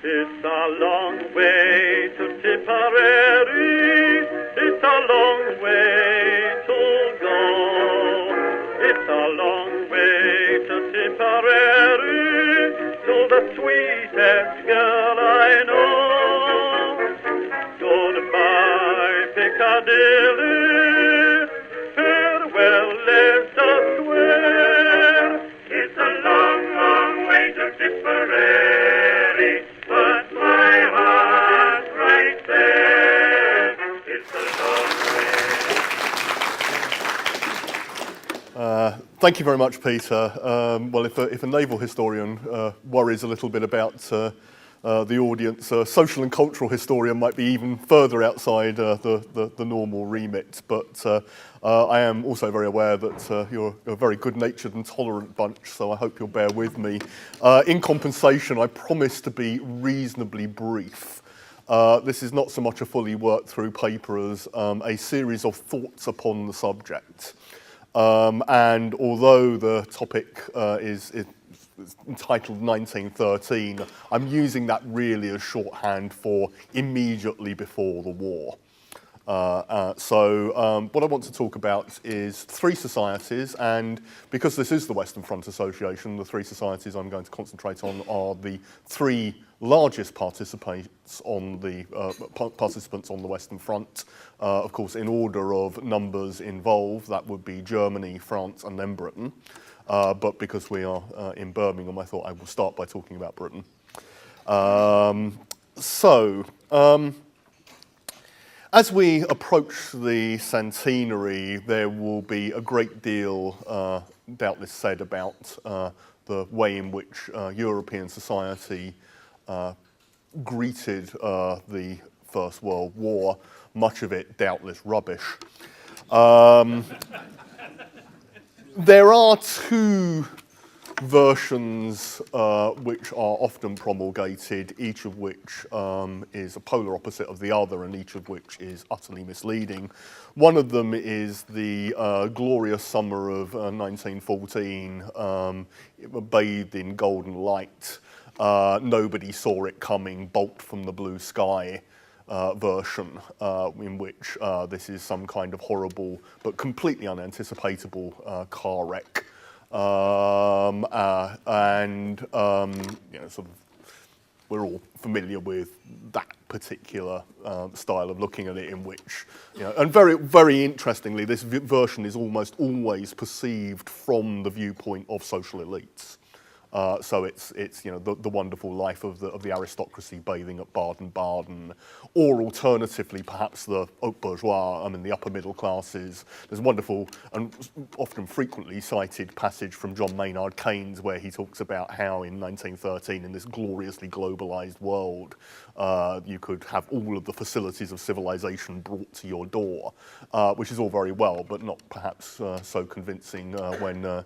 It's a long way to Tipperary, it's a long way to go. It's a long way to Tipperary, to the sweetest girl I know. Goodbye, Piccadilly, farewell, Leicester Square. It's a long, long way to Tipperary, but my heart's right there. It's a long way. Thank you very much, Peter. Well, if a naval historian worries a little bit about the audience, a social and cultural historian might be even further outside the normal remit. But I am also very aware that you're a very good-natured and tolerant bunch, so I hope you'll bear with me. In compensation, I promise to be reasonably brief. This is not so much a fully worked-through paper as a series of thoughts upon the subject. And although the topic is entitled 1913, I'm using that really as shorthand for immediately before the war. So what I want to talk about is three societies, and because this is the Western Front Association, the three societies I'm going to concentrate on are the three largest participants on the Western Front. Of course, in order of numbers involved, that would be Germany, France, and then Britain. But because we are in Birmingham, I thought I will start by talking about Britain. As we approach the centenary, there will be a great deal doubtless said about the way in which European society greeted the First World War, much of it doubtless rubbish. There are two versions which are often promulgated, each of which is a polar opposite of the other, and each of which is utterly misleading. One of them is the glorious summer of 1914, bathed in golden light. Nobody saw it coming, bolt from the blue sky version, in which this is some kind of horrible but completely unanticipatable car wreck. Sort of, we're all familiar with that particular style of looking at it, in which, and very, very interestingly, this version is almost always perceived from the viewpoint of social elites. So it's the wonderful life of the aristocracy bathing at Baden-Baden, or alternatively perhaps the haute bourgeois, the upper middle classes. There's a wonderful and often frequently cited passage from John Maynard Keynes where he talks about how in 1913, in this gloriously globalized world, you could have all of the facilities of civilization brought to your door, which is all very well, but not perhaps so convincing when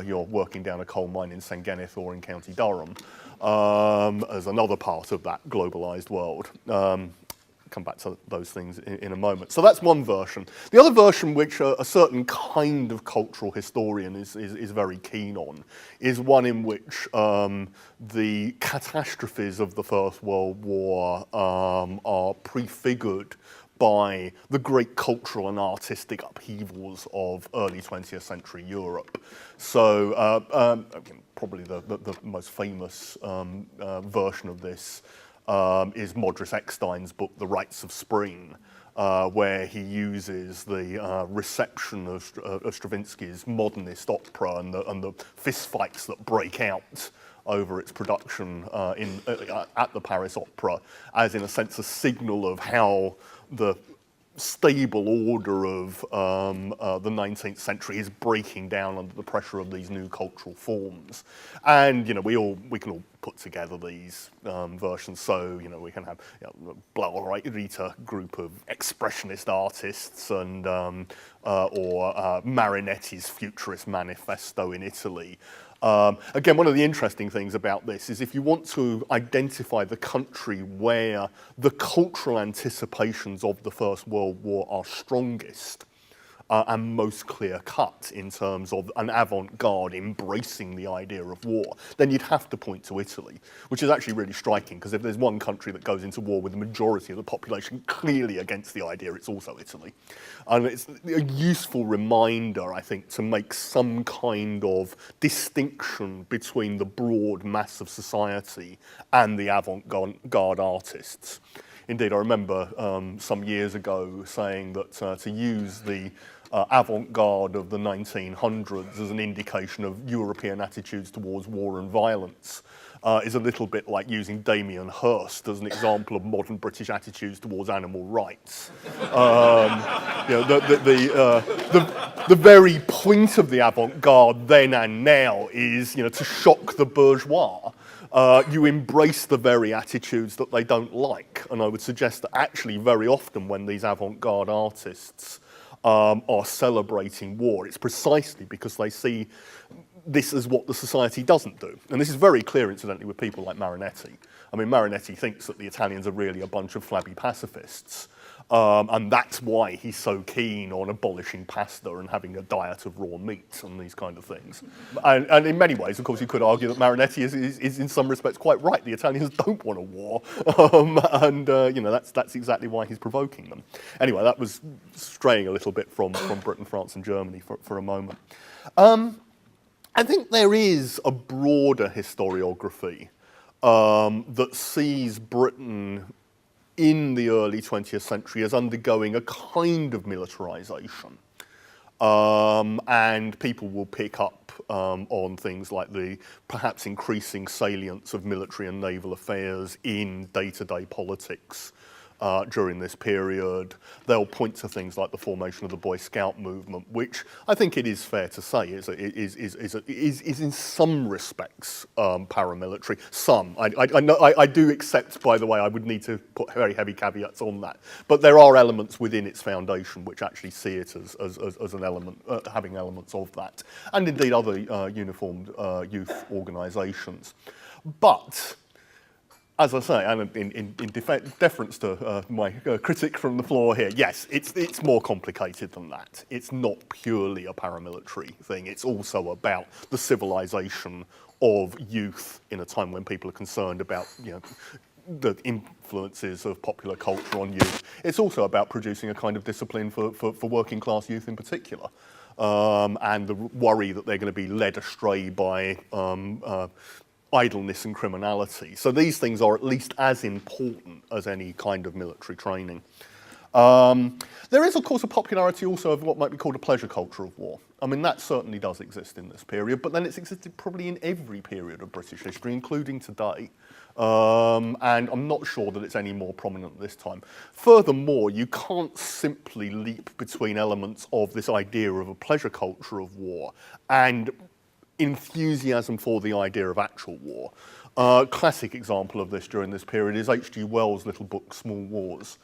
you're working down a coal mine in Sengenith or in County Durham, as another part of that globalised world. Come back to those things in a moment. So that's one version. The other version, which a certain kind of cultural historian is very keen on, is one in which the catastrophes of the First World War are prefigured by the great cultural and artistic upheavals of early 20th century Europe. So probably the most famous version of this is Modris Eckstein's book, The Rites of Spring, where he uses the reception of Stravinsky's modernist opera and the fistfights that break out over its production at the Paris Opera as, in a sense, a signal of how the stable order of the 19th century is breaking down under the pressure of these new cultural forms. And we can all put together these versions. So we can have Blaureiter group of expressionist artists, and or Marinetti's Futurist Manifesto in Italy. Again, one of the interesting things about this is if you want to identify the country where the cultural anticipations of the First World War are strongest, and most clear-cut in terms of an avant-garde embracing the idea of war, then you'd have to point to Italy, which is actually really striking, because if there's one country that goes into war with the majority of the population clearly against the idea, it's also Italy. And it's a useful reminder, I think, to make some kind of distinction between the broad mass of society and the avant-garde artists. Indeed, I remember some years ago saying that to use the avant-garde of the 1900s as an indication of European attitudes towards war and violence is a little bit like using Damien Hirst as an example of modern British attitudes towards animal rights. The very point of the avant-garde then and now is, to shock the bourgeois. You embrace the very attitudes that they don't like, and I would suggest that actually very often when these avant-garde artists are celebrating war, it's precisely because they see this as what the society doesn't do. And this is very clear, incidentally, with people like Marinetti. I mean, Marinetti thinks that the Italians are really a bunch of flabby pacifists, and that's why he's so keen on abolishing pasta and having a diet of raw meat and these kind of things. And in many ways, of course, you could argue that Marinetti is in some respects quite right. The Italians don't want a war, that's exactly why he's provoking them. Anyway, that was straying a little bit from Britain, France, and Germany for a moment. I think there is a broader historiography that sees Britain in the early 20th century as undergoing a kind of militarization. And people will pick up on things like the perhaps increasing salience of military and naval affairs in day-to-day politics during this period. They'll point to things like the formation of the Boy Scout movement, which I think it is fair to say is in some respects paramilitary. Some. I do accept, by the way, I would need to put very heavy caveats on that. But there are elements within its foundation which actually see it as an element, having elements of that. And indeed other uniformed youth organisations. But as I say, and in deference to my critic from the floor here, yes, it's more complicated than that. It's not purely a paramilitary thing. It's also about the civilization of youth in a time when people are concerned about, the influences of popular culture on youth. It's also about producing a kind of discipline for working class youth in particular, and the worry that they're going to be led astray by idleness and criminality. So these things are at least as important as any kind of military training. There is, of course, a popularity also of what might be called a pleasure culture of war. I mean, that certainly does exist in this period, but then it's existed probably in every period of British history, including today. And I'm not sure that it's any more prominent this time. Furthermore, you can't simply leap between elements of this idea of a pleasure culture of war and enthusiasm for the idea of actual war. Classic example of this during this period is H.G. Wells' little book, Small Wars.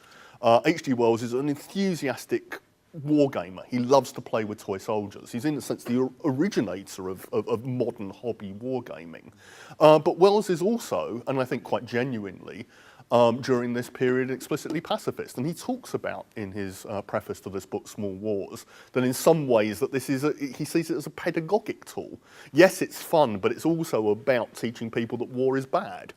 H.G. Wells is an enthusiastic wargamer. He loves to play with toy soldiers. He's in a sense the originator of modern hobby wargaming. But Wells is also, and I think quite genuinely, during this period explicitly pacifist. And he talks about in his preface to this book, Small Wars, that in some ways that this is he sees it as a pedagogic tool. Yes, it's fun, but it's also about teaching people that war is bad.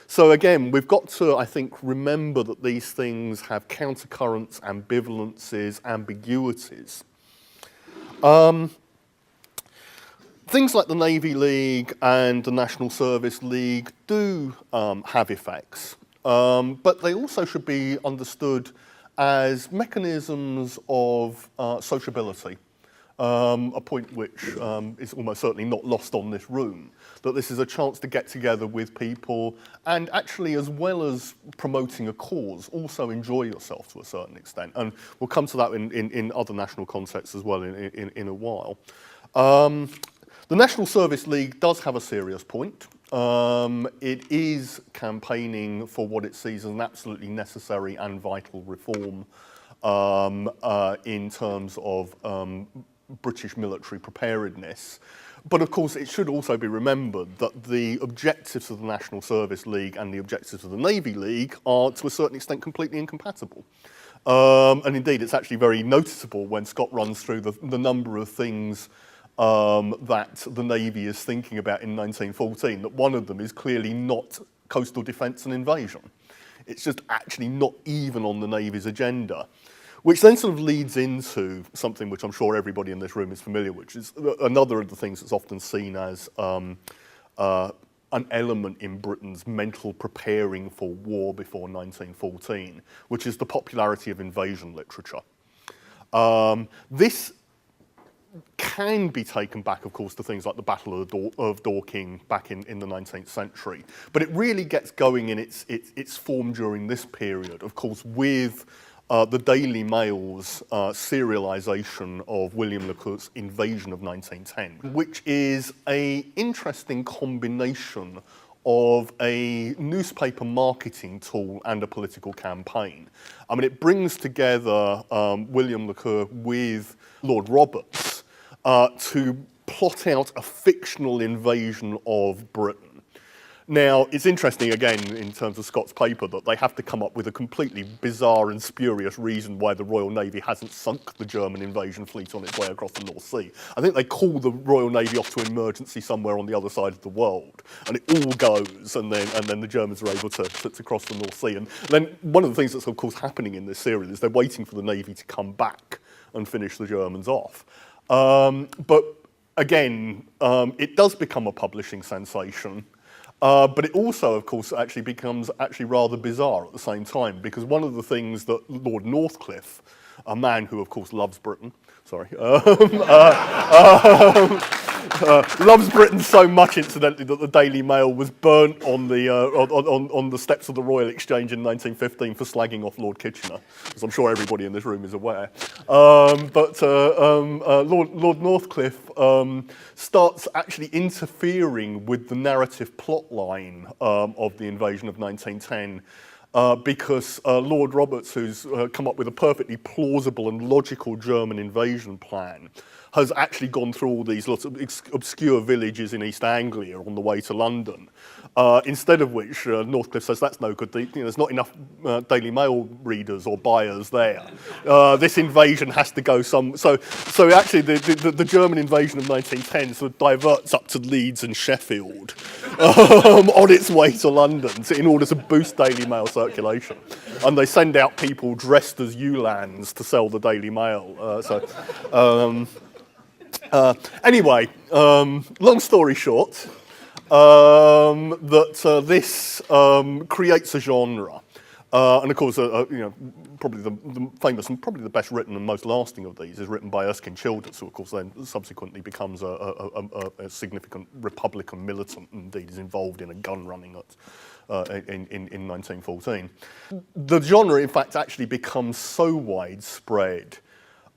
So again, we've got to, I think, remember that these things have countercurrents, ambivalences, ambiguities. Things like the Navy League and the National Service League do have effects. But they also should be understood as mechanisms of sociability, a point which is almost certainly not lost on this room, that this is a chance to get together with people and actually, as well as promoting a cause, also enjoy yourself to a certain extent. And we'll come to that in other national contexts as well in a while. The National Service League does have a serious point. It is campaigning for what it sees as an absolutely necessary and vital reform in terms of British military preparedness. But of course, it should also be remembered that the objectives of the National Service League and the objectives of the Navy League are, to a certain extent, completely incompatible. And indeed, it's actually very noticeable when Scott runs through the number of things that the Navy is thinking about in 1914, that one of them is clearly not coastal defence and invasion. It's just actually not even on the Navy's agenda. Which then sort of leads into something which I'm sure everybody in this room is familiar with, which is another of the things that's often seen as an element in Britain's mental preparing for war before 1914, which is the popularity of invasion literature. This can be taken back, of course, to things like the Battle of Dorking back in the 19th century, but it really gets going in its form during this period, of course, with the Daily Mail's serialisation of William le Court's Invasion of 1910, which is an interesting combination of a newspaper marketing tool and a political campaign. I mean, it brings together William le Court with Lord Roberts to plot out a fictional invasion of Britain. Now, it's interesting, again, in terms of Scott's paper, that they have to come up with a completely bizarre and spurious reason why the Royal Navy hasn't sunk the German invasion fleet on its way across the North Sea. I think they call the Royal Navy off to an emergency somewhere on the other side of the world, and it all goes, and then the Germans are able to cross the North Sea. And then one of the things that's, of course, happening in this serial is they're waiting for the Navy to come back and finish the Germans off. But again, it does become a publishing sensation. But it also, of course, actually becomes rather bizarre at the same time, because one of the things that Lord Northcliffe, a man who, of course, loves Britain, loves Britain so much, incidentally, that the Daily Mail was burnt on the steps of the Royal Exchange in 1915 for slagging off Lord Kitchener, as I'm sure everybody in this room is aware. Lord Northcliffe starts actually interfering with the narrative plotline of the invasion of 1910. Because Lord Roberts, who's come up with a perfectly plausible and logical German invasion plan, has actually gone through all these lots of obscure villages in East Anglia on the way to London. Instead of which, Northcliffe says that's no good. There's not enough Daily Mail readers or buyers there. This invasion has to go some. So actually, the German invasion of 1910 sort of diverts up to Leeds and Sheffield on its way to London in order to boost Daily Mail circulation. And they send out people dressed as Ulans to sell the Daily Mail. Anyway, long story short, this creates a genre. And of course, probably the famous and probably the best written and most lasting of these is written by Erskine Childers, who of course then subsequently becomes a significant Republican militant, and indeed is involved in a gun running in 1914. The genre, in fact, actually becomes so widespread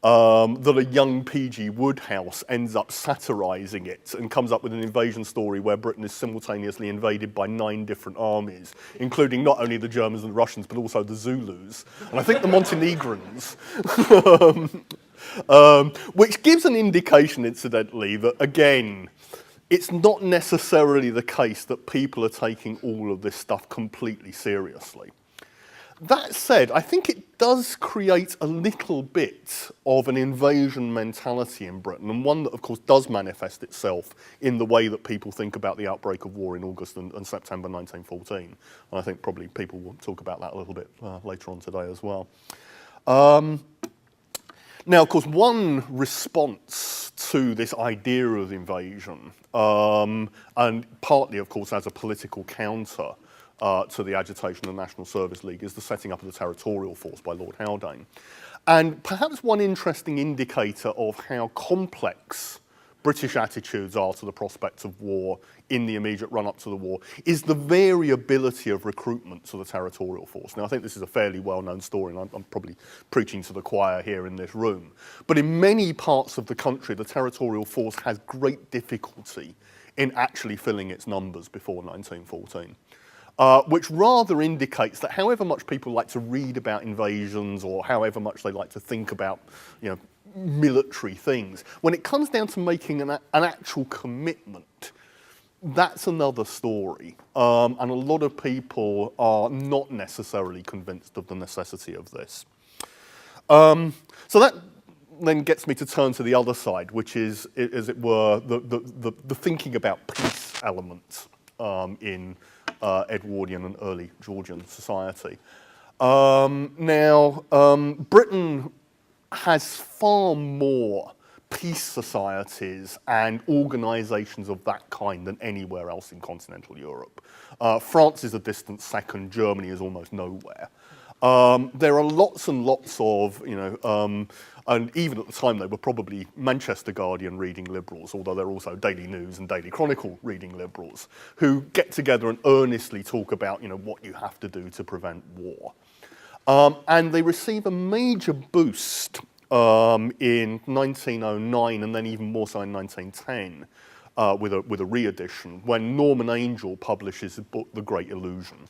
that a young P.G. Wodehouse ends up satirising it and comes up with an invasion story where Britain is simultaneously invaded by 9 different armies, including not only the Germans and the Russians, but also the Zulus, and I think the Montenegrins, which gives an indication, incidentally, that, again, it's not necessarily the case that people are taking all of this stuff completely seriously. That said, I think it does create a little bit of an invasion mentality in Britain, and one that, of course, does manifest itself in the way that people think about the outbreak of war in August and September 1914. And I think probably people will talk about that a little bit later on today as well. Now, of course, one response to this idea of invasion, and partly, of course, as a political counter to the agitation of the National Service League, is the setting up of the Territorial Force by Lord Haldane. And perhaps one interesting indicator of how complex British attitudes are to the prospects of war in the immediate run-up to the war is the variability of recruitment to the Territorial Force. Now, I think this is a fairly well-known story, and I'm probably preaching to the choir here in this room. But in many parts of the country, the Territorial Force has great difficulty in actually filling its numbers before 1914. Which rather indicates that however much people like to read about invasions or however much they like to think about, military things, when it comes down to making an actual commitment, that's another story. And a lot of people are not necessarily convinced of the necessity of this. So that then gets me to turn to the other side, which is, as it were, the thinking about peace element in Edwardian and early Georgian society. Britain has far more peace societies and organisations of that kind than anywhere else in continental Europe. France is a distant second. Germany is almost nowhere. There are lots and lots of, and even at the time they were probably Manchester Guardian reading liberals, although they're also Daily News and Daily Chronicle reading liberals, who get together and earnestly talk about, what you have to do to prevent war. And they receive a major boost in 1909 and then even more so in 1910 with a re-edition when Norman Angell publishes his book The Great Illusion.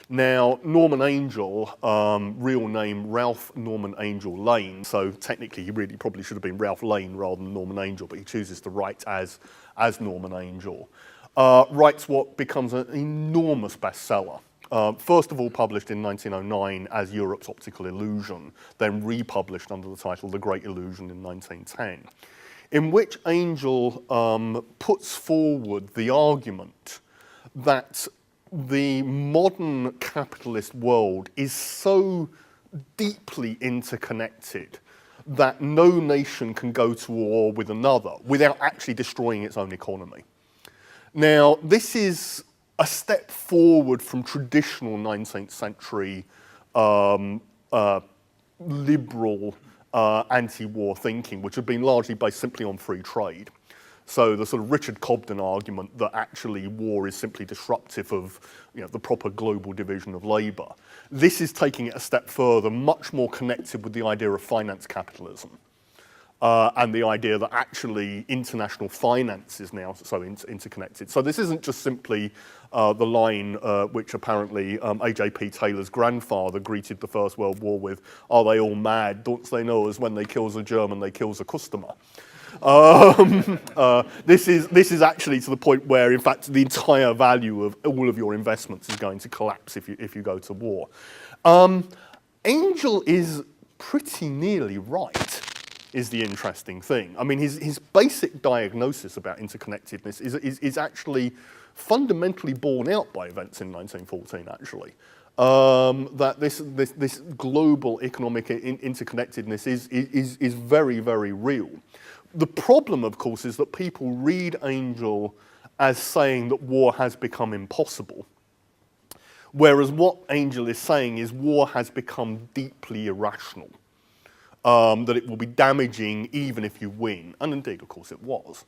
Now, Norman Angell, real name Ralph Norman Angell Lane, so technically he really probably should have been Ralph Lane rather than Norman Angell, but he chooses to write as Norman Angell, writes what becomes an enormous bestseller. First of all published in 1909 as Europe's Optical Illusion, then republished under the title The Great Illusion in 1910, in which Angell puts forward the argument that the modern capitalist world is so deeply interconnected that no nation can go to war with another without actually destroying its own economy. Now, this is a step forward from traditional 19th century liberal anti-war thinking, which had been largely based simply on free trade. So the sort of Richard Cobden argument that actually war is simply disruptive of the proper global division of labour. This is taking it a step further, much more connected with the idea of finance capitalism. And the idea that actually international finance is now so interconnected. So this isn't just simply the line which apparently A.J.P. Taylor's grandfather greeted the First World War with, "Are they all mad? Don't they know as when they kills a German, they kills a customer?" This is actually to the point where, in fact, the entire value of all of your investments is going to collapse if you go to war. Angell is pretty nearly right, is the interesting thing. I mean, his basic diagnosis about interconnectedness is actually fundamentally borne out by events in 1914, actually. That this global economic interconnectedness is very, very real. The problem, of course, is that people read Angell as saying that war has become impossible, whereas what Angell is saying is war has become deeply irrational, that it will be damaging even if you win, and indeed, of course, it was.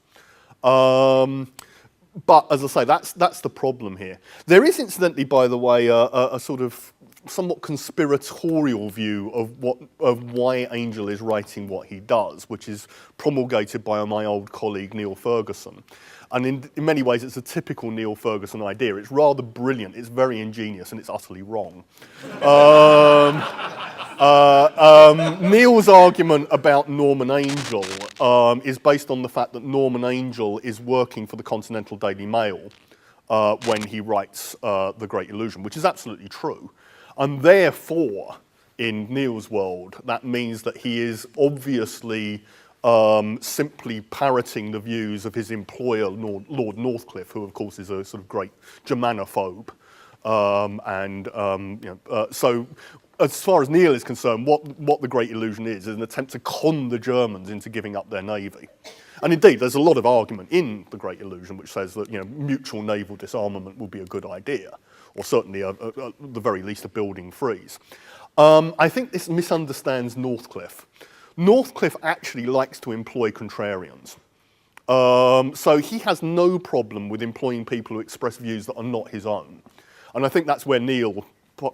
But as I say, that's the problem here. There is, incidentally, by the way, a sort of somewhat conspiratorial view of why Angell is writing what he does, which is promulgated by my old colleague Neil Ferguson. And in many ways, it's a typical Neil Ferguson idea. It's rather brilliant, it's very ingenious, and it's utterly wrong. Neil's argument about Norman Angell is based on the fact that Norman Angell is working for the Continental Daily Mail when he writes The Great Illusion, which is absolutely true. And therefore, in Neil's world, that means that he is obviously simply parroting the views of his employer, Lord Northcliffe, who of course is a sort of great Germanophobe. So as far as Neil is concerned, what The Great Illusion is an attempt to con the Germans into giving up their navy. And indeed, there's a lot of argument in The Great Illusion which says that mutual naval disarmament would be a good idea, or certainly at the very least a building freeze. I think this misunderstands Northcliffe. Northcliffe actually likes to employ contrarians. So he has no problem with employing people who express views that are not his own. And I think that's where Neil,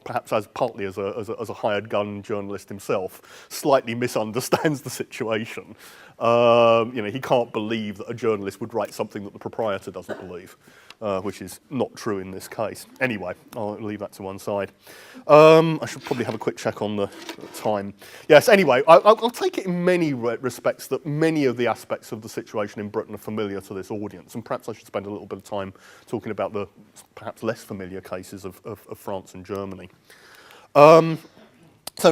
perhaps partly as a hired gun journalist himself, slightly misunderstands the situation. He can't believe that a journalist would write something that the proprietor doesn't believe, which is not true in this case. Anyway, I'll leave that to one side. I should probably have a quick check on the time. Yes, anyway, I'll take it in many respects that many of the aspects of the situation in Britain are familiar to this audience, and perhaps I should spend a little bit of time talking about the perhaps less familiar cases of France and Germany. So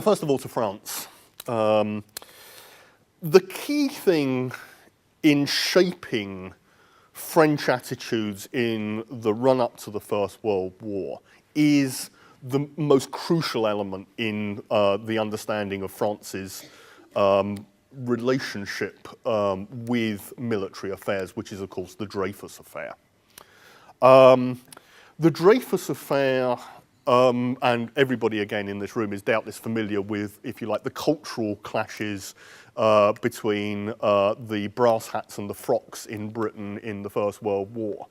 first of all, to France. The key thing in shaping French attitudes in the run-up to the First World War is the most crucial element in the understanding of France's relationship with military affairs, which is, of course, the Dreyfus Affair. The Dreyfus Affair, and everybody again in this room is doubtless familiar with, if you like, the cultural clashes between the brass hats and the frocks in Britain in the First World War.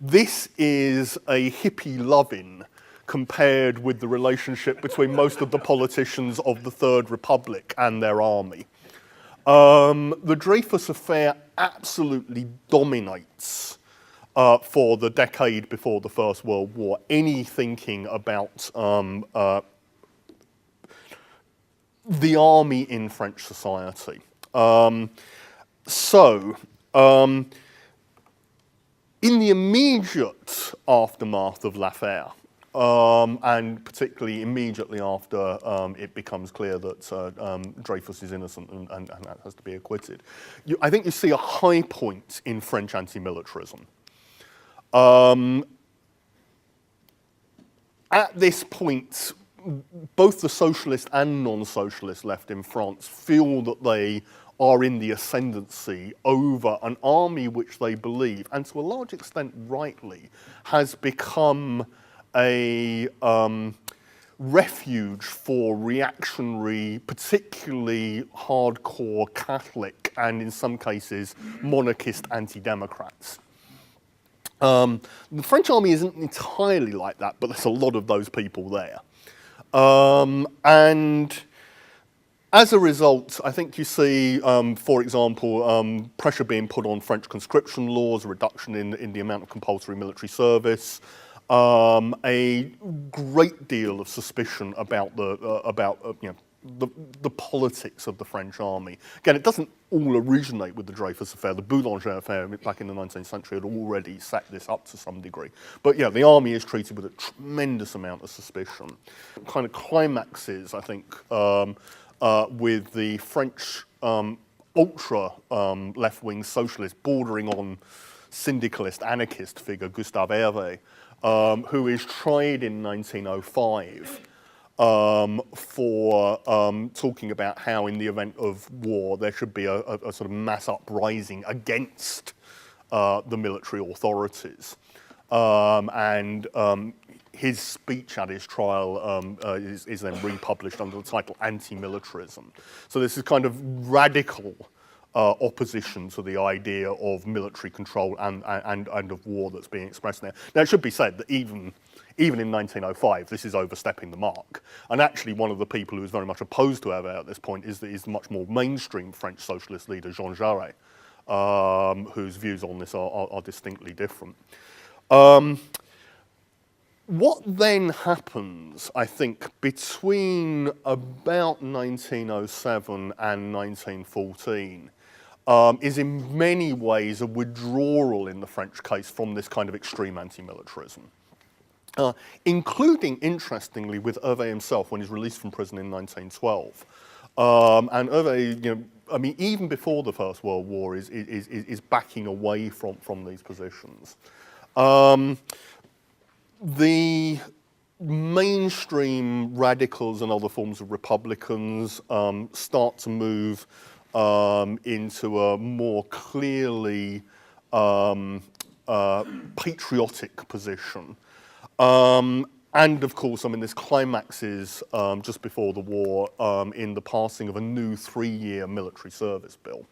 This is a hippie loving compared with the relationship between most of the politicians of the Third Republic and their army. The Dreyfus Affair absolutely dominates for the decade before the First World War any thinking about the army in French society. In the immediate aftermath of l'affaire, and particularly immediately after it becomes clear that Dreyfus is innocent and has to be acquitted, I think you see a high point in French anti-militarism. At this point, both the socialist and non-socialist left in France feel that they are in the ascendancy over an army which they believe, and to a large extent rightly, has become a refuge for reactionary, particularly hardcore Catholic and in some cases monarchist anti-democrats. The French army isn't entirely like that, but there's a lot of those people there. And as a result, I think you see, for example, pressure being put on French conscription laws, a reduction in the amount of compulsory military service, a great deal of suspicion about the politics of the French army. Again, it doesn't all originate with the Dreyfus Affair. The Boulanger Affair back in the 19th century had already set this up to some degree. But yeah, the army is treated with a tremendous amount of suspicion. Kind of climaxes, I think, with the French ultra left-wing socialist bordering on syndicalist anarchist figure Gustave Hervé, who is tried in 1905 for talking about how in the event of war there should be a sort of mass uprising against the military authorities. His speech at his trial is then republished under the title Anti-Militarism. So this is kind of radical opposition to the idea of military control and of war that's being expressed there. Now, it should be said that even in 1905, this is overstepping the mark. And actually, one of the people who is very much opposed to Hervé at this point is the much more mainstream French socialist leader, Jean Jaurès, whose views on this are distinctly different. What then happens, I think, between about 1907 and 1914 is in many ways a withdrawal in the French case from this kind of extreme anti-militarism. Including, interestingly, with Hervé himself when he's released from prison in 1912. And Hervé, even before the First World War, is backing away from these positions. The mainstream radicals and other forms of republicans start to move into a more clearly patriotic position. And of course, this climaxes just before the war in the passing of a new 3-year military service bill.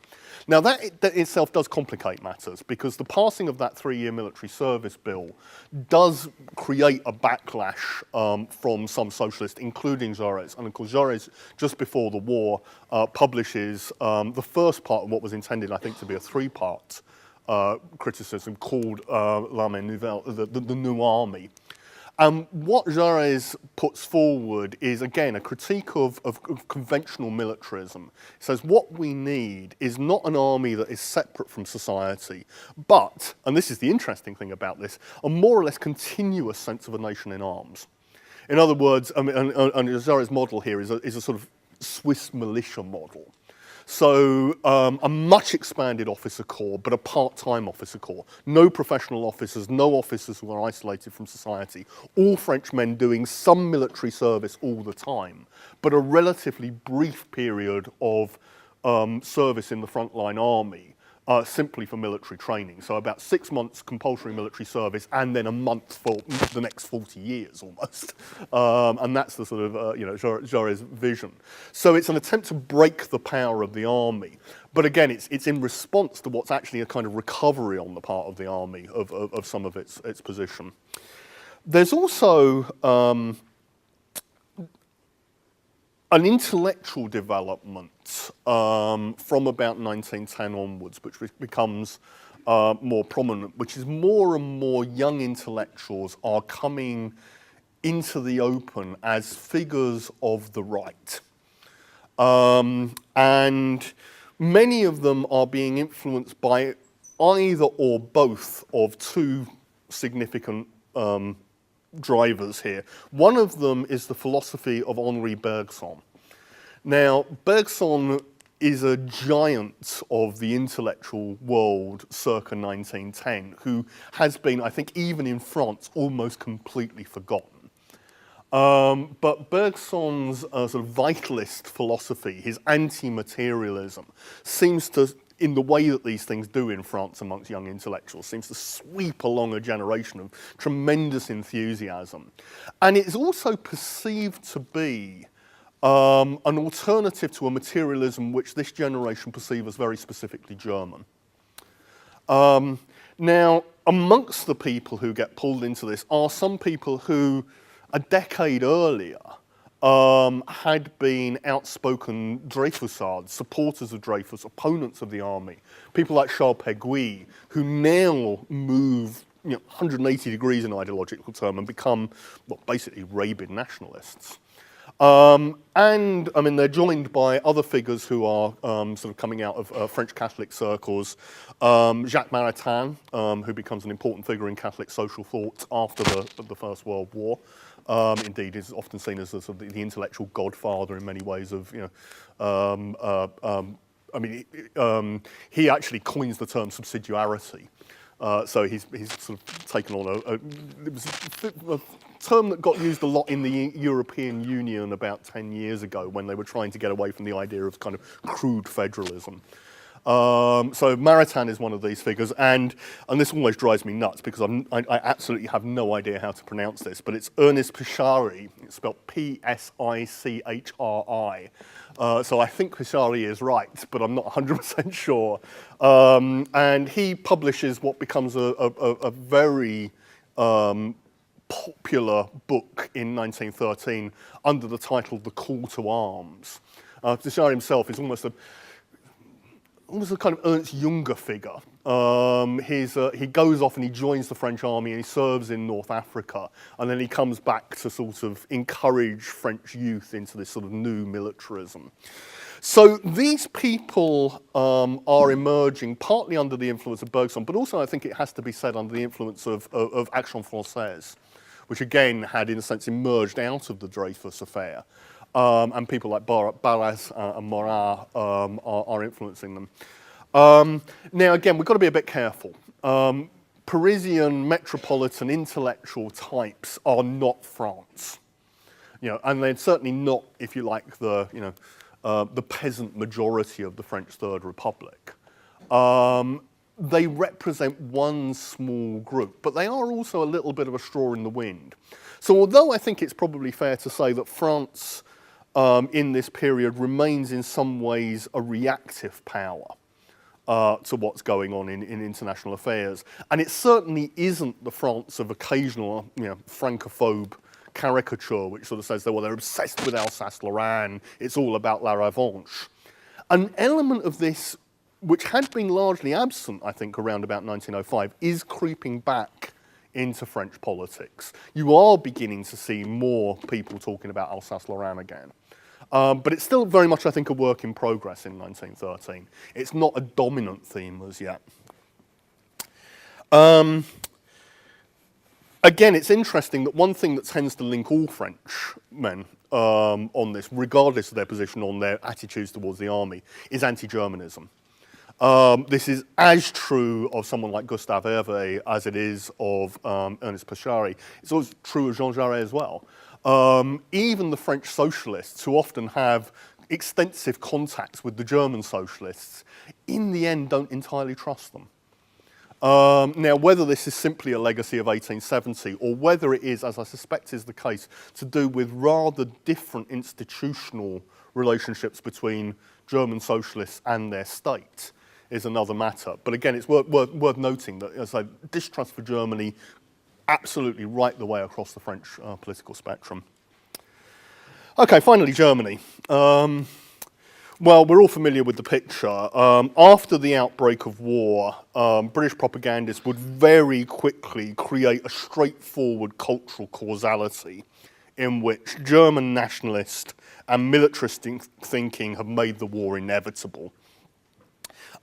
Now that itself does complicate matters because the passing of that 3-year military service bill does create a backlash from some socialists, including Jaurès. And of course, Jaurès, just before the war, publishes the first part of what was intended, I think, to be a 3-part criticism called L'Armée Nouvelle, the New Army. And what Jaurès puts forward is, again, a critique of conventional militarism. He says what we need is not an army that is separate from society, but, and this is the interesting thing about this, a more or less continuous sense of a nation in arms. In other words, and Jaurès' model here is a sort of Swiss militia model. So a much expanded officer corps, but a part-time officer corps. No professional officers, no officers who are isolated from society. All French men doing some military service all the time, but a relatively brief period of service in the frontline army. Simply for military training. So about 6 months compulsory military service and then a month for the next 40 years almost. And that's the sort of, Jaurès's vision. So it's an attempt to break the power of the army. But again, it's in response to what's actually a kind of recovery on the part of the army of some of its position. There's also an intellectual development from about 1910 onwards, which becomes more prominent, which is more and more young intellectuals are coming into the open as figures of the right. And many of them are being influenced by either or both of two significant drivers here. One of them is the philosophy of Henri Bergson. Now, Bergson is a giant of the intellectual world circa 1910, who has been, I think, even in France, almost completely forgotten. But Bergson's sort of vitalist philosophy, his anti-materialism, seems to, in the way that these things do in France amongst young intellectuals, seems to sweep along a generation of tremendous enthusiasm. And it's also perceived to be an alternative to a materialism which this generation perceive as very specifically German. Now, amongst the people who get pulled into this are some people who, a decade earlier, had been outspoken Dreyfusards, supporters of Dreyfus, opponents of the army. People like Charles Péguy, who now move 180 degrees in ideological term and become, well, basically rabid nationalists. And I mean, they're joined by other figures who are sort of coming out of French Catholic circles. Jacques Maritain, who becomes an important figure in Catholic social thought after the First World War. Indeed, is often seen as the, sort of the intellectual godfather in many ways of, he actually coins the term subsidiarity. So he's sort of taken on it was a term that got used a lot in the European Union about 10 years ago when they were trying to get away from the idea of kind of crude federalism. So Maritain is one of these figures, and this always drives me nuts because I absolutely have no idea how to pronounce this, but it's Ernest Pichary. It's spelled P-S-I-C-H-R-I. So I think Pichary is right, but I'm not 100% sure. And he publishes what becomes a very popular book in 1913 under the title The Call to Arms. Pichary himself is almost a kind of Ernst Junger figure. He goes off and he joins the French army and he serves in North Africa, and then he comes back to sort of encourage French youth into this sort of new militarism. So these people are emerging partly under the influence of Bergson, but also I think it has to be said under the influence of Action Française, which again had in a sense emerged out of the Dreyfus affair. And people like Barras and Morat are influencing them. Now, again, we've got to be a bit careful. Parisian metropolitan intellectual types are not France, and they're certainly not, if you like, the peasant majority of the French Third Republic. They represent one small group, but they are also a little bit of a straw in the wind. So although I think it's probably fair to say that France in this period remains in some ways a reactive power to what's going on in international affairs. And it certainly isn't the France of occasional Francophobe caricature, which sort of says, well, they're obsessed with Alsace-Lorraine, it's all about La Revanche. An element of this, which had been largely absent, I think, around about 1905, is creeping back into French politics. You are beginning to see more people talking about Alsace-Lorraine again. But it's still very much, I think, a work in progress in 1913. It's not a dominant theme as yet. again, it's interesting that one thing that tends to link all Frenchmen on this, regardless of their position on their attitudes towards the army, is anti-Germanism. This is as true of someone like Gustave Hervé as it is of Ernest Pichary. It's also true of Jean Jaurès as well. Even the French socialists, who often have extensive contacts with the German socialists, in the end don't entirely trust them. Now, whether this is simply a legacy of 1870 or whether it is, as I suspect is the case, to do with rather different institutional relationships between German socialists and their state is another matter. But again, it's worth noting that, as I say, distrust for Germany absolutely right the way across the French political spectrum. Okay, finally, Germany. Well, we're all familiar with the picture. After the outbreak of war, British propagandists would very quickly create a straightforward cultural causality in which German nationalist and militarist thinking have made the war inevitable.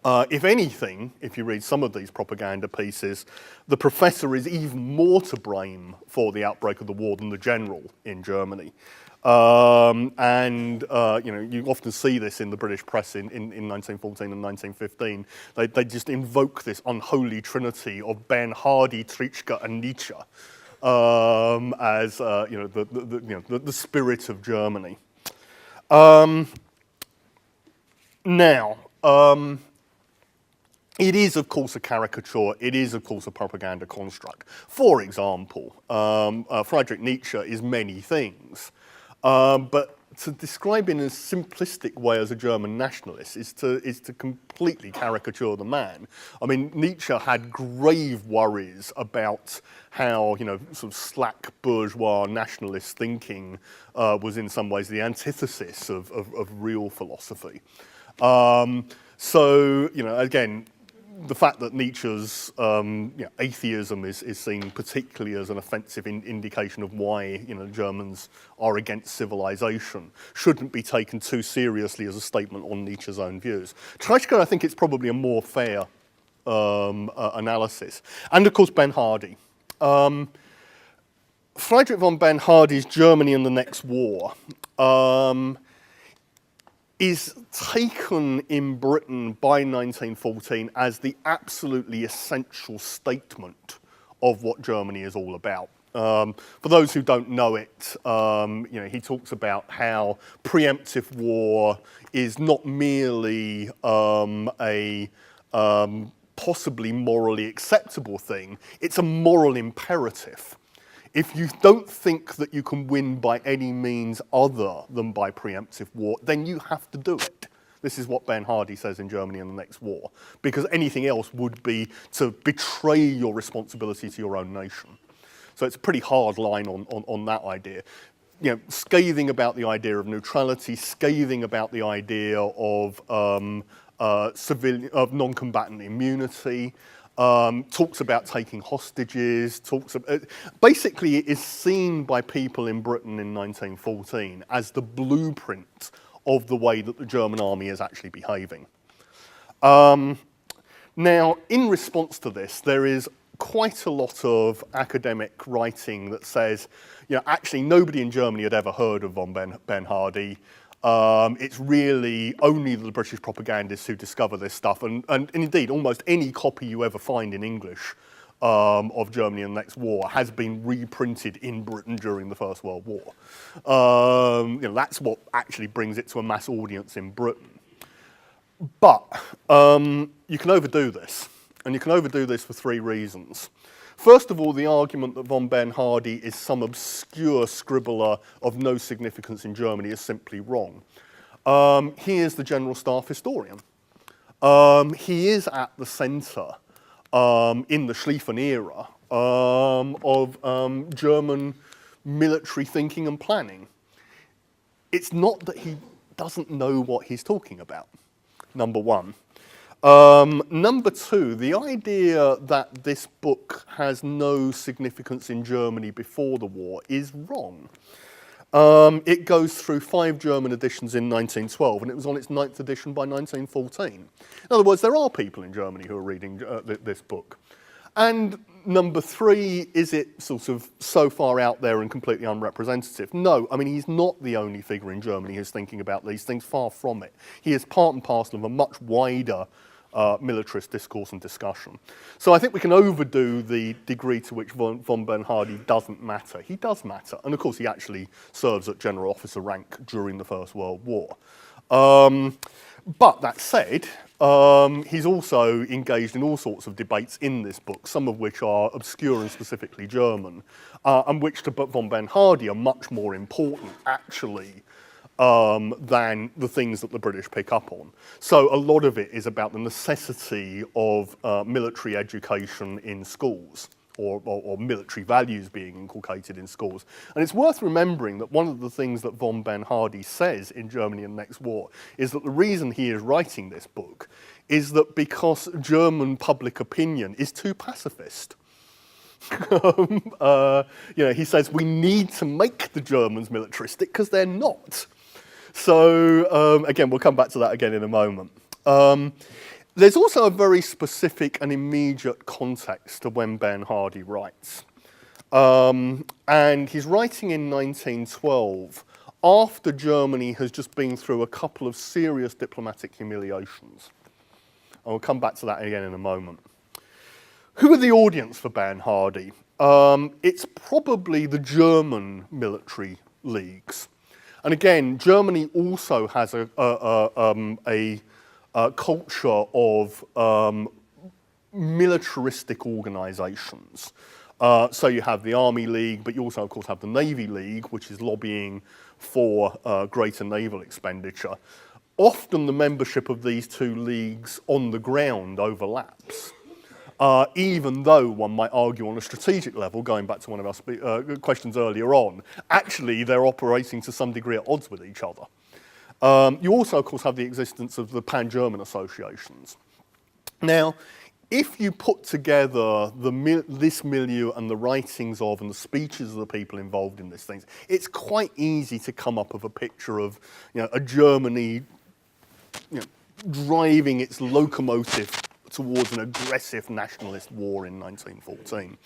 If anything, if you read some of these propaganda pieces, the professor is even more to blame for the outbreak of the war than the general in Germany. You know, you often see this in the British press in 1914 and 1915. They just invoke this unholy trinity of Bernhardi, Treitschke, and Nietzsche as you know, the spirit of Germany. It is, of course, a caricature. It is, of course, a propaganda construct. For example, Friedrich Nietzsche is many things. But to describe in a simplistic way as a German nationalist is to completely caricature the man. I mean, Nietzsche had grave worries about how, you know, sort of slack bourgeois nationalist thinking was in some ways the antithesis of real philosophy. So, you know, again, the fact that Nietzsche's atheism is seen particularly as an offensive indication of why, you know, Germans are against civilization shouldn't be taken too seriously as a statement on Nietzsche's own views. Treitschke, I think it's probably a more fair analysis. And of course, Bernhardi. Friedrich von Bernhardi's Germany and the Next War is taken in Britain by 1914 as the absolutely essential statement of what Germany is all about. For those who don't know it, you know, he talks about how preemptive war is not merely a possibly morally acceptable thing, it's a moral imperative. If you don't think that you can win by any means other than by preemptive war, then you have to do it. This is what Bernhardi says in Germany and the Next War, because anything else would be to betray your responsibility to your own nation. So it's a pretty hard line on that idea. You know, scathing about the idea of neutrality, scathing about the idea of non-combatant immunity. Talks about taking hostages, basically it is seen by people in Britain in 1914 as the blueprint of the way that the German army is actually behaving. Now, in response to this, there is quite a lot of academic writing that says, you know, actually nobody in Germany had ever heard of von Bernhardi. It's really only the British propagandists who discover this stuff, and indeed almost any copy you ever find in English of Germany and the Next War has been reprinted in Britain during the First World War. You know, that's what actually brings it to a mass audience in Britain. But you can overdo this, and you can overdo this for three reasons. First of all, the argument that von Bernhardi is some obscure scribbler of no significance in Germany is simply wrong. He is the General Staff historian. He is at the centre, in the Schlieffen era, of German military thinking and planning. It's not that he doesn't know what he's talking about, number one. Number two, the idea that this book has no significance in Germany before the war is wrong. It goes through 5 German editions in 1912, and it was on its 9th edition by 1914. In other words, there are people in Germany who are reading this book. And Number three, is it sort of so far out there and completely unrepresentative? No, I mean, he's not the only figure in Germany who's thinking about these things, far from it. He is part and parcel of a much wider militarist discourse and discussion. So I think we can overdo the degree to which von Bernhardi doesn't matter. He does matter, and of course he actually serves at general officer rank during the First World War. But that said, he's also engaged in all sorts of debates in this book, some of which are obscure and specifically German, and which to von Bernhardi are much more important, actually, than the things that the British pick up on. So a lot of it is about the necessity of military education in schools, or military values being inculcated in schools. And it's worth remembering that one of the things that von Bernhardi says in Germany and the Next War is that the reason he is writing this book is that because German public opinion is too pacifist. He says we need to make the Germans militaristic because they're not. So again, we'll come back to that again in a moment. There's also a very specific and immediate context to when Bernhardi writes. And he's writing in 1912 after Germany has just been through a couple of serious diplomatic humiliations. And we'll come back to that again in a moment. Who are the audience for Bernhardi? It's probably the German military leagues. And again, Germany also has a culture of militaristic organisations. So you have the Army League, but you also, of course, have the Navy League, which is lobbying for greater naval expenditure. Often the membership of these two leagues on the ground overlaps. Even though one might argue on a strategic level, going back to one of our questions earlier on, actually they're operating to some degree at odds with each other. You also, of course, have the existence of the pan-German associations. Now, if you put together this milieu and the writings of and the speeches of the people involved in these things, it's quite easy to come up with a picture of a Germany driving its locomotive towards an aggressive nationalist war in 1914.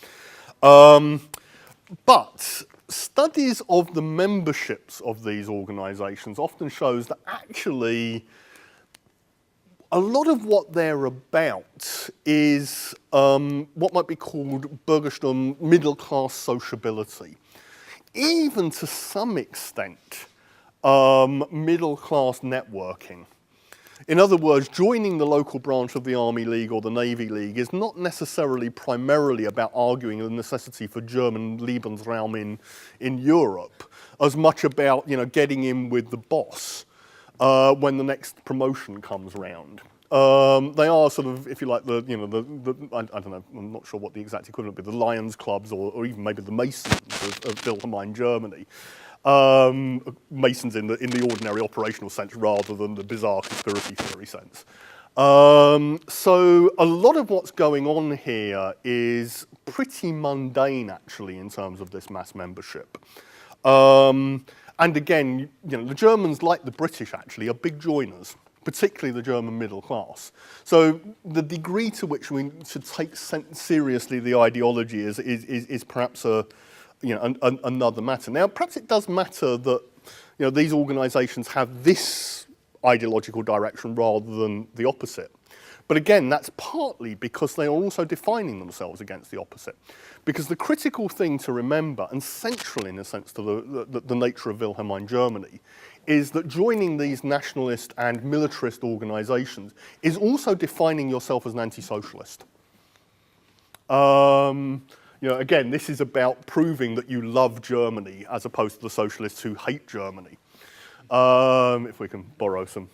But studies of the memberships of these organisations often shows that actually a lot of what they're about is what might be called Bürgerstum, middle-class sociability. Even to some extent, middle-class networking. In other words, joining the local branch of the Army League or the Navy League is not necessarily primarily about arguing the necessity for German Lebensraum in Europe, as much about getting in with the boss when the next promotion comes round. They are sort of, if you like, I don't know, I'm not sure what the exact equivalent would be, the Lions Clubs or even maybe the Masons of Wilhelmine Germany. Masons in the ordinary operational sense rather than the bizarre conspiracy theory sense. So a lot of what's going on here is pretty mundane, actually, in terms of this mass membership. And again, the Germans, like the British, actually, are big joiners, particularly the German middle class. So the degree to which we should take seriously the ideology is perhaps another matter. Now, perhaps it does matter that these organisations have this ideological direction rather than the opposite. But again, that's partly because they are also defining themselves against the opposite. Because the critical thing to remember, and central in a sense to the nature of Wilhelmine Germany, is that joining these nationalist and militarist organisations is also defining yourself as an anti-socialist. Again, this is about proving that you love Germany as opposed to the socialists who hate Germany. If we can borrow some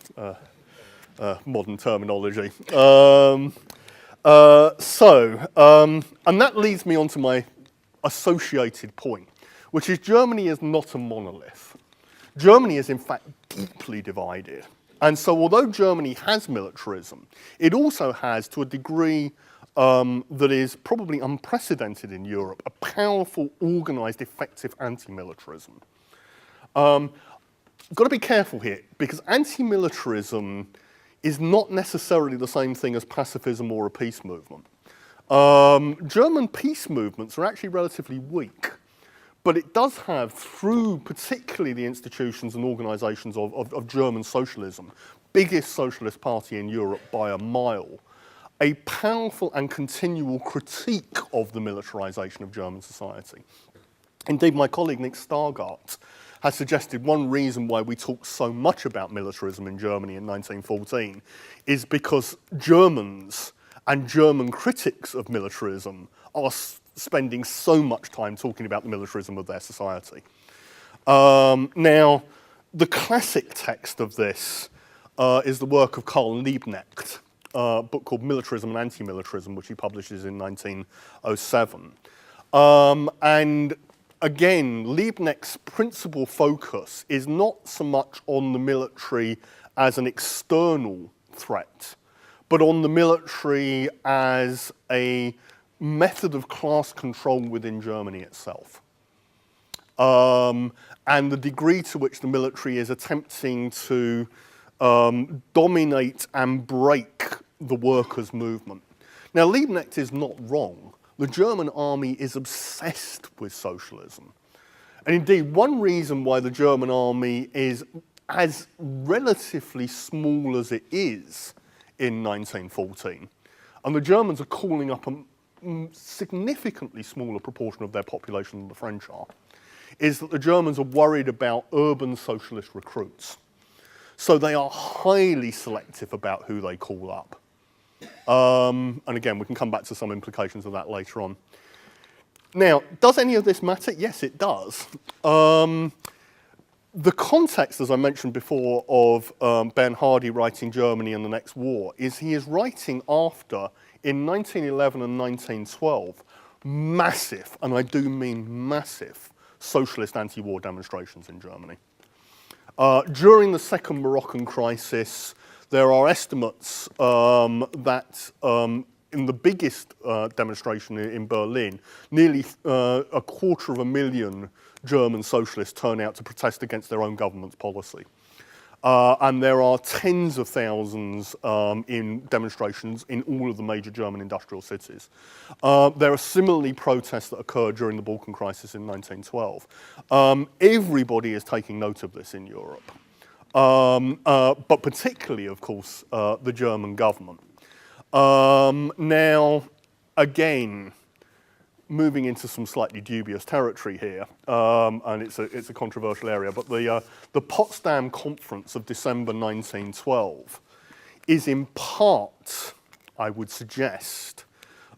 modern terminology. And that leads me on to my associated point, which is Germany is not a monolith. Germany is in fact deeply divided. And so although Germany has militarism, it also has, to a degree that is probably unprecedented in Europe, a powerful, organised, effective anti-militarism. Got to be careful here, because anti-militarism is not necessarily the same thing as pacifism or a peace movement. German peace movements are actually relatively weak, but it does have, through particularly the institutions and organisations of German socialism, biggest socialist party in Europe by a mile, a powerful and continual critique of the militarisation of German society. Indeed, my colleague Nick Stargart has suggested one reason why we talk so much about militarism in Germany in 1914 is because Germans and German critics of militarism are spending so much time talking about the militarism of their society. Now, the classic text of this is the work of Karl Liebknecht, a book called Militarism and Anti-Militarism, which he publishes in 1907. And again, Liebknecht's principal focus is not so much on the military as an external threat, but on the military as a method of class control within Germany itself. And the degree to which the military is attempting to dominate and break the workers' movement. Now, Liebknecht is not wrong. The German army is obsessed with socialism. And indeed, one reason why the German army is as relatively small as it is in 1914, and the Germans are calling up a significantly smaller proportion of their population than the French are, is that the Germans are worried about urban socialist recruits. So they are highly selective about who they call up. And again, we can come back to some implications of that later on. Now, does any of this matter? Yes, it does. The context, as I mentioned before, of Bernhardi writing Germany and the Next War is he is writing after, in 1911 and 1912, massive, and I do mean massive, socialist anti-war demonstrations in Germany. During the Second Moroccan Crisis, there are estimates that in the biggest demonstration in Berlin, nearly 250,000 German socialists turn out to protest against their own government's policy. And there are tens of thousands in demonstrations in all of the major German industrial cities. There are similarly protests that occurred during the Balkan crisis in 1912. Everybody is taking note of this in Europe, but particularly, of course, the German government. Now, again, moving into some slightly dubious territory here, and it's a controversial area, but the Potsdam Conference of December 1912 is in part, I would suggest,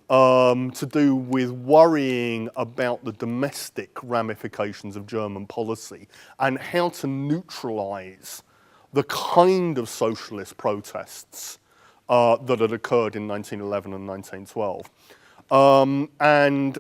to do with worrying about the domestic ramifications of German policy and how to neutralise the kind of socialist protests that had occurred in 1911 and 1912. And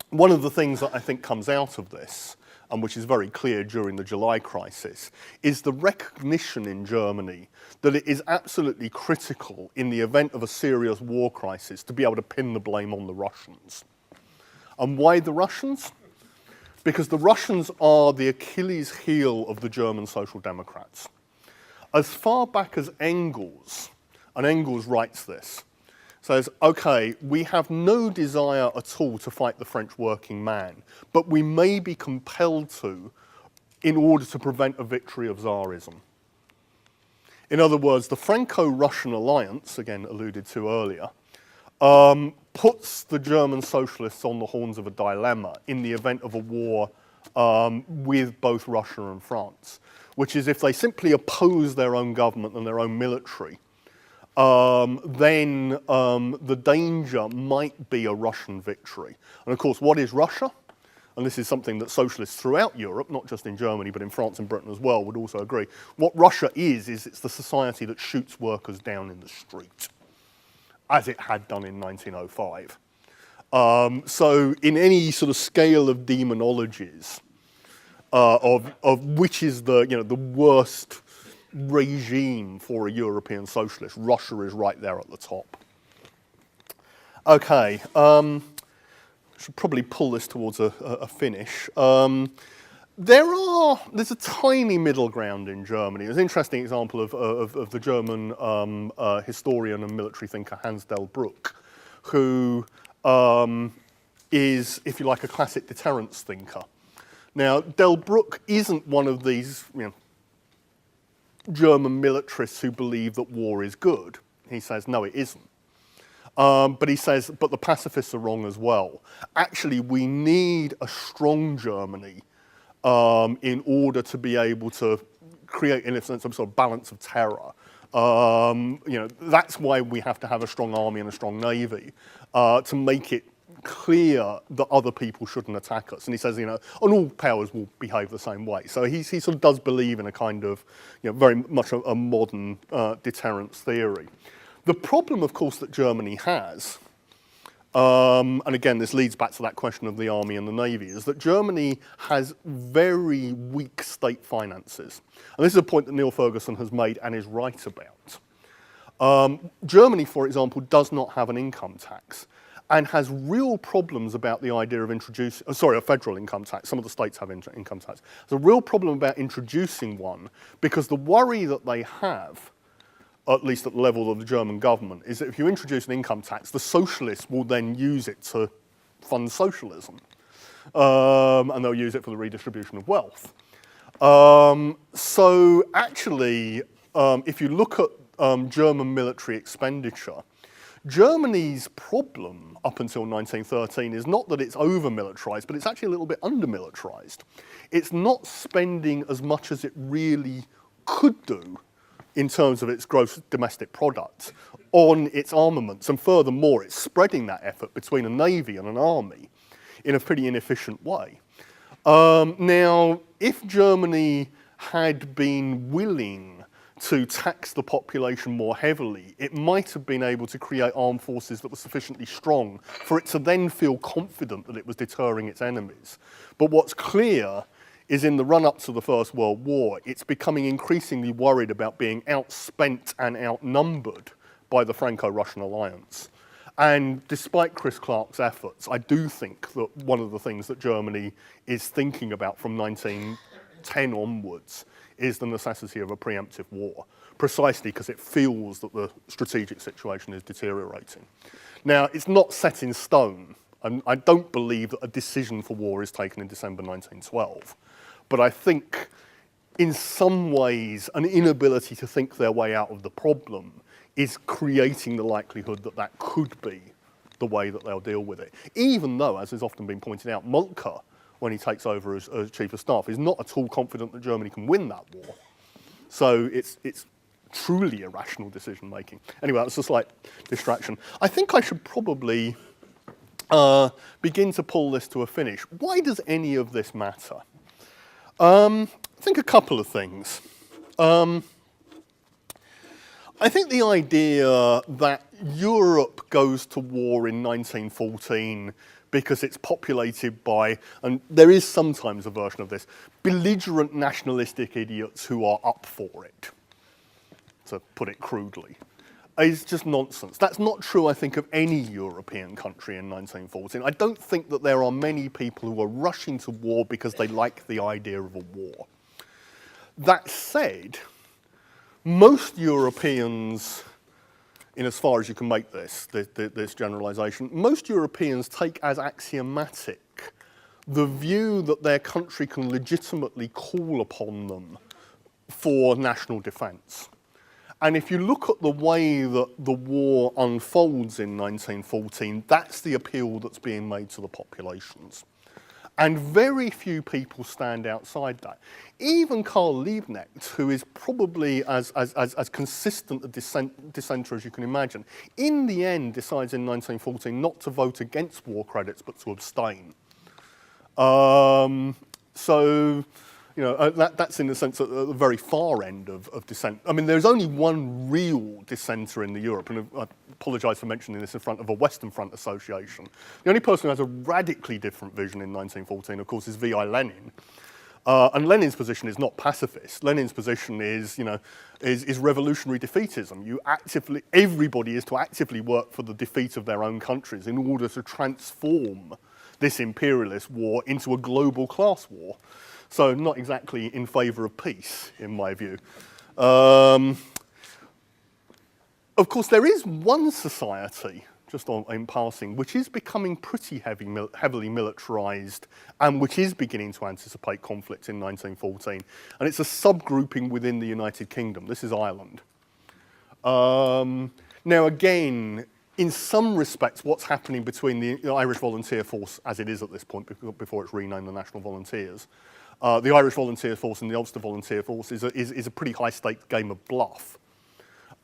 one of the things that I think comes out of this, and which is very clear during the July crisis, is the recognition in Germany that it is absolutely critical in the event of a serious war crisis to be able to pin the blame on the Russians. And why the Russians? Because the Russians are the Achilles heel of the German Social Democrats. As far back as Engels, and Engels writes this, says, okay, we have no desire at all to fight the French working man, but we may be compelled to in order to prevent a victory of Tsarism. In other words, the Franco-Russian alliance, again alluded to earlier, puts the German socialists on the horns of a dilemma in the event of a war with both Russia and France, which is if they simply oppose their own government and their own military, then the danger might be a Russian victory. And of course, what is Russia? And this is something that socialists throughout Europe, not just in Germany, but in France and Britain as well, would also agree. What Russia is it's the society that shoots workers down in the street, as it had done in 1905. So in any sort of scale of demonologies, of which is the worst regime for a European socialist, Russia is right there at the top. Okay, should probably pull this towards a finish. There's a tiny middle ground in Germany. There's an interesting example of the German historian and military thinker Hans Delbrück, who is, if you like, a classic deterrence thinker. Now, Delbruck isn't one of these German militarists who believe that war is good. He says, no, it isn't. But he says, but the pacifists are wrong as well. Actually, we need a strong Germany in order to be able to create, in a sense, some sort of balance of terror. That's why we have to have a strong army and a strong navy to make it clear that other people shouldn't attack us. And he says, and all powers will behave the same way. So he sort of does believe in a kind of, very much a modern deterrence theory. The problem, of course, that Germany has, and again, this leads back to that question of the army and the navy, is that Germany has very weak state finances. And this is a point that Neil Ferguson has made and is right about. Germany, for example, does not have an income tax and has real problems about the idea of introducing, a federal income tax. Some of the states have income tax. There's a real problem about introducing one because the worry that they have, at least at the level of the German government, is that if you introduce an income tax, the socialists will then use it to fund socialism. And they'll use it for the redistribution of wealth. So actually, if you look at German military expenditure, Germany's problem up until 1913 is not that it's over-militarized, but it's actually a little bit under-militarized. It's not spending as much as it really could do in terms of its gross domestic product on its armaments. And furthermore, it's spreading that effort between a navy and an army in a pretty inefficient way. Now, if Germany had been willing to tax the population more heavily, it might have been able to create armed forces that were sufficiently strong for it to then feel confident that it was deterring its enemies. But what's clear is in the run-up to the First World War, it's becoming increasingly worried about being outspent and outnumbered by the Franco-Russian alliance. And despite Chris Clark's efforts, I do think that one of the things that Germany is thinking about from 1910 onwards is the necessity of a preemptive war, precisely because it feels that the strategic situation is deteriorating. Now, it's not set in stone, and I don't believe that a decision for war is taken in December 1912. But I think, in some ways, an inability to think their way out of the problem is creating the likelihood that that could be the way that they'll deal with it. Even though, as has often been pointed out, Moltke, when he takes over as Chief of Staff, is not at all confident that Germany can win that war. So it's truly irrational decision-making. Anyway, that's a slight distraction. I think I should probably begin to pull this to a finish. Why does any of this matter? I think a couple of things. I think the idea that Europe goes to war in 1914 because it's populated by, and there is sometimes a version of this, belligerent nationalistic idiots who are up for it, to put it crudely, is just nonsense. That's not true, I think, of any European country in 1914. I don't think that there are many people who are rushing to war because they like the idea of a war. That said, most Europeans, in as far as you can make this generalization, most Europeans take as axiomatic the view that their country can legitimately call upon them for national defense. And if you look at the way that the war unfolds in 1914, that's the appeal that's being made to the populations. And very few people stand outside that. Even Karl Liebknecht, who is probably as consistent a dissenter as you can imagine, in the end decides in 1914 not to vote against war credits, but to abstain. That's in a sense at the very far end of dissent. I mean, there's only one real dissenter in Europe, and I apologise for mentioning this in front of a Western Front association. The only person who has a radically different vision in 1914, of course, is V.I. Lenin. And Lenin's position is not pacifist. Lenin's position is revolutionary defeatism. Everybody is to actively work for the defeat of their own countries in order to transform this imperialist war into a global class war. So not exactly in favour of peace, in my view. Of course, there is one society just in passing, which is becoming pretty heavily militarised and which is beginning to anticipate conflict in 1914. And it's a subgrouping within the United Kingdom. This is Ireland. Now, again, in some respects, what's happening between the Irish Volunteer Force, as it is at this point, before it's renamed the National Volunteers, the Irish Volunteer Force and the Ulster Volunteer Force is a pretty high-stakes game of bluff.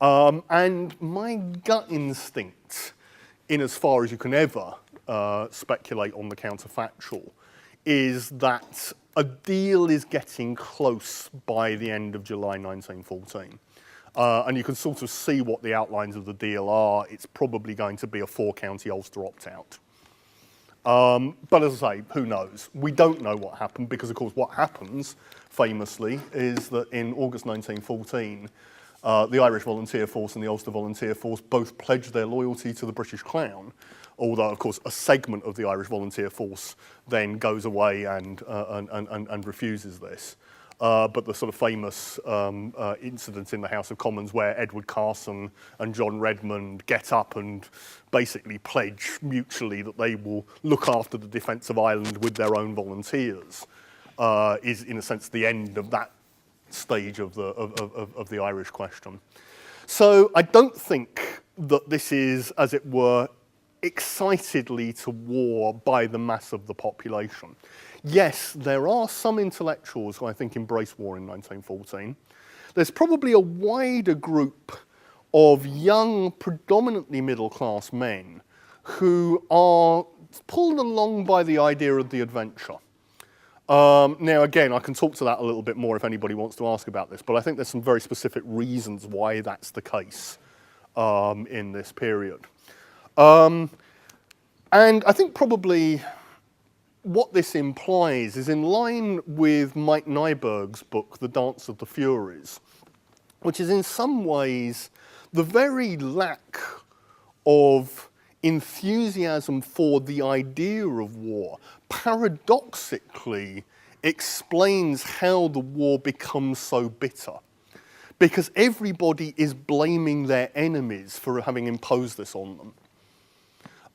And my gut instinct, in as far as you can ever speculate on the counterfactual, is that a deal is getting close by the end of July 1914. And you can sort of see what the outlines of the deal are. It's probably going to be a 4-county Ulster opt-out. But as I say, who knows? We don't know what happened because, of course, what happens, famously, is that in August 1914, the Irish Volunteer Force and the Ulster Volunteer Force both pledged their loyalty to the British Crown, although, of course, a segment of the Irish Volunteer Force then goes away and refuses this. But the sort of famous incident in the House of Commons where Edward Carson and John Redmond get up and basically pledge mutually that they will look after the defence of Ireland with their own volunteers is, in a sense, the end of that stage of the Irish question. So I don't think that this is, as it were, excitedly to war by the mass of the population. Yes, there are some intellectuals who I think embrace war in 1914. There's probably a wider group of young, predominantly middle-class men who are pulled along by the idea of the adventure. Now, again, I can talk to that a little bit more if anybody wants to ask about this, but I think there's some very specific reasons why that's the case in this period. And I think probably what this implies is in line with Mike Nyberg's book, The Dance of the Furies, which is in some ways the very lack of enthusiasm for the idea of war paradoxically explains how the war becomes so bitter. Because everybody is blaming their enemies for having imposed this on them.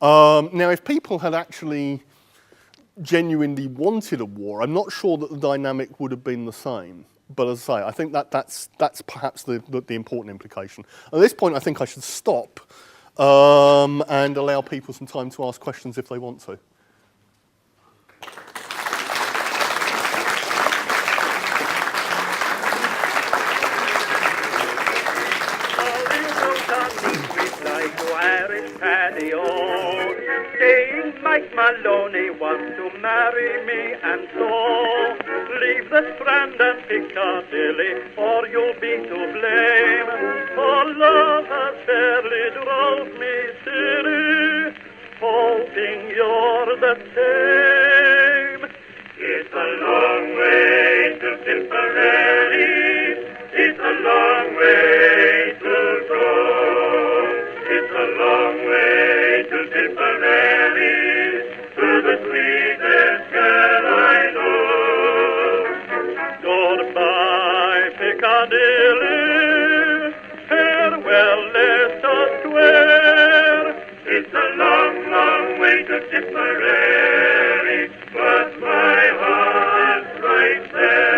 Now, if people had actually genuinely wanted a war, I'm not sure that the dynamic would have been the same. But as I say, I think that's perhaps the important implication. At this point, I think I should stop and allow people some time to ask questions if they want to. Mike Maloney wants to marry me, and so leave the Strand and Piccadilly, or you'll be to blame. For love has fairly drove me silly, hoping you're the same. It's a long way to Tipperary, it's a long way to go. It's a long way to Tipperary, to the sweetest girl I know. Goodbye, Piccadilly, farewell, Leicester Square. It's a long, long way to Tipperary, but my heart's right there.